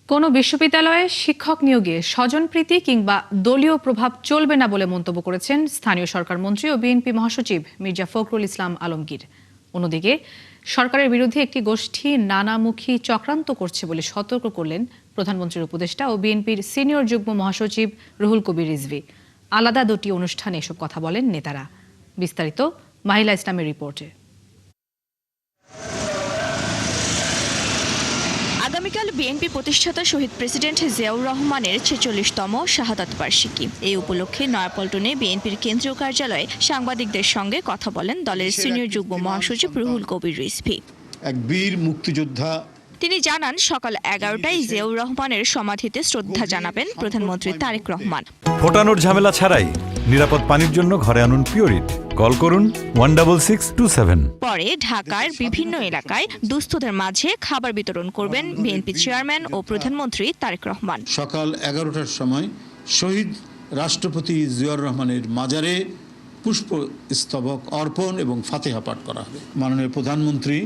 কোনো বিশ্ববিদ্যালয়ে শিক্ষক নিয়োগে স্বজনপ্রীতি কিংবা দলীয় প্রভাব চলবে না বলে মন্তব্য করেছেন স্থানীয় সরকার মন্ত্রী ও বিএনপি মহাসচিব মির্জা ফখরুল ইসলাম আলমগীর। অন্যদিকে সরকারের বিরুদ্ধে একটি গোষ্ঠী নানামুখী চক্রান্ত করছে বলে সতর্ক করলেন প্রধানমন্ত্রীর উপদেষ্টা ও বিএনপির সিনিয়র যুগ্ম মহাসচিব রুহুল কবির রিজভী। আলাদা দুটি অনুষ্ঠানে এসব কথা বলেন নেতারা। বিস্তারিত মাহিলা ইসলামের রিপোর্টে। আগামীকাল বিএনপি প্রতিষ্ঠাতা শহীদ প্রেসিডেন্ট জিয়াউর রহমানের ৪৬তম শাহাদাত বার্ষিকী। এই উপলক্ষে নয়াপল্টনে বিএনপির কেন্দ্রীয় কার্যালয়ে সাংবাদিকদের সঙ্গে কথা বলেন দলের সিনিয়র যুগ্ম মহাসচিব রুহুল কবির রিজভী। এক বীর মুক্তিযোদ্ধা। তিনি জানান, সকাল ১১টায় জিয়াউর রহমানের সমাধিতে শ্রদ্ধা জানাবেন প্রধানমন্ত্রী তারেক রহমান। ফোটানোর ঝামেলা ছাড়াই নিরাপদ পানির জন্য ঘরে আনুন পিওরিট। কল করুন 16627। পরে ঢাকার বিভিন্ন এলাকায় দুস্থদের মাঝে খাবার বিতরণ করবেন বিএনপি চেয়ারম্যান ও প্রধানমন্ত্রী তারেক রহমান। সকাল ১১টার সময় শহীদ রাষ্ট্রপতি জিয়াউর রহমানের মাজারে পুষ্পস্তবক অর্পণ এবং ফাতিহা পাঠ করা হবে। মাননীয় প্রধানমন্ত্রী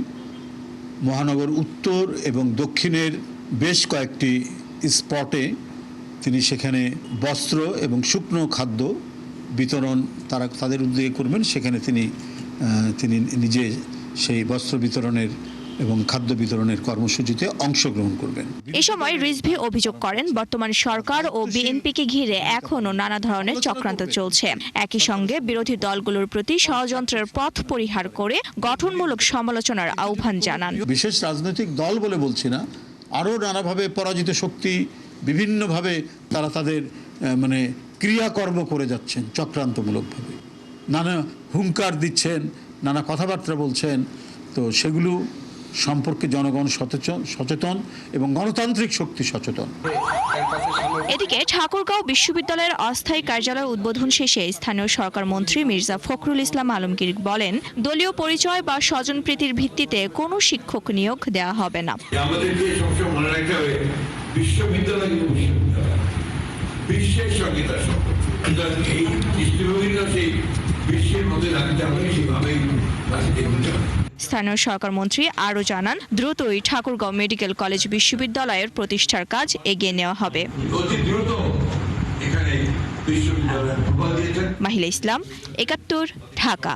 মহানগর উত্তর এবং দক্ষিণের বেশ কয়েকটি স্পটে তিনি সেখানে বস্ত্র এবং শুকনো খাদ্য বিতরণ তাদের উদ্যোগে করবেন। সেখানে তিনি নিজে সেই বস্ত্র বিতরণের এবং খাদ্য বিতরণের কর্মসূচিতে অংশগ্রহণ করবেন। এ সময় রিজভী অভিযোগ করেন, বর্তমান সরকার ও বিএনপিকে ঘিরে এখনও নানা ধরনের চক্রান্ত চলছে। একই সঙ্গে বিরোধী দলগুলোর প্রতি ষড়যন্ত্রের পথ পরিহার করে গঠনমূলক সমালোচনার আহ্বান জানান। বিশেষ রাজনৈতিক দল বলে বলছি না, আরও নানাভাবে পরাজিত শক্তি বিভিন্নভাবে তারা তাদের ক্রিয়াকর্ম করে যাচ্ছেন চক্রান্তমূলকভাবে, নানা হুঙ্কার দিচ্ছেন, নানা কথাবার্তা বলছেন। তো সেগুলো সম্পর্কে জনগণ সচেতন এবং গণতান্ত্রিক শক্তি সচেতন। এদিকে ঠাকুরগাঁও বিশ্ববিদ্যালয়ের অস্থায়ী কার্যালয় উদ্বোধন শেষে স্থানীয় সরকার মন্ত্রী মির্জা ফখরুল ইসলাম আলমগীর বলেন, দলীয় পরিচয় বা স্বজনপ্রীতির ভিত্তিতে কোনো শিক্ষক নিয়োগ দেওয়া হবে না। আমাদেরকে সবসময় মনে রাখতে হবে, বিশ্ববিদ্যালয় বিশ্বের সঙ্গে তার সম্পর্ক। এই দৃষ্টিভঙ্গিটা সেই বিশ্বের মধ্যে রাখতে হবে, সেভাবেই স্থানীয় সরকার মন্ত্রী আরও জানান, দ্রুতই ঠাকুরগাঁও মেডিকেল কলেজ বিশ্ববিদ্যালয়ের প্রতিষ্ঠার কাজ এগিয়ে নেওয়া হবে। মাহিলা ইসলাম, ৭১, ঢাকা।